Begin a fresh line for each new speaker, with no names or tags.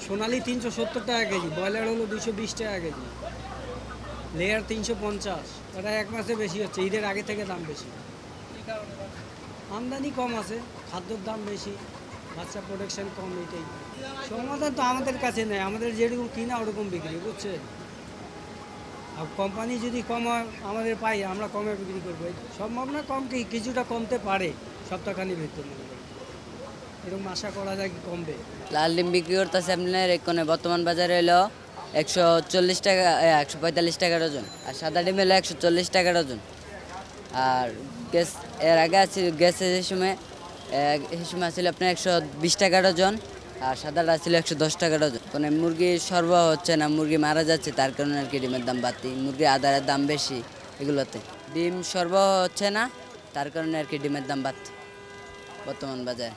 সোনালি 370 টাকা KG, broiler হলো 220 টাকা কেজি, লেয়ার 350। এটা এক মাসে বেশি হচ্ছে, ঈদের আগে থেকে দাম বেশি। আমদানি কম আছে, খাদ্যর দাম বেশি, বাচ্চা প্রোডাকশন কম, এটাই সমাধান। তো আমাদের কাছে নেই, আমাদের যেরকম কিনা ওরকম বিক্রি, বুঝছেন। আর কোম্পানি যদি কম হয় আমাদের পাই, আমরা কমে বিক্রি করবো। সম্ভব না কম, কি কিছুটা কমতে পারে সপ্তাহখানির ভিতরে, এরকম আশা করা যায় কি কমবে।
লাল ডিম বিক্রি করতেছে আপনার এখানে বর্তমান বাজারে হলো 140 টাকা, 145 টাকা ডজন। আর সাদা ডিম হলো 140 টাকা ডজন। আর গ্যাস এর আগে আছে, গ্যাসের এই সময় ছিল আপনার 120 টাকা ডজন। আর সাদাটা ছিল 110 টাকা ডজন। মানে মুরগি সরবরাহ হচ্ছে না, মুরগি মারা যাচ্ছে, তার কারণে আর কি ডিমের দাম বাড়তি। মুরগি আদারের দাম বেশি, এগুলোতে ডিম সরবরাহ হচ্ছে না, তার কারণে আর কি ডিমের দাম বাড়তি বর্তমান বাজারে।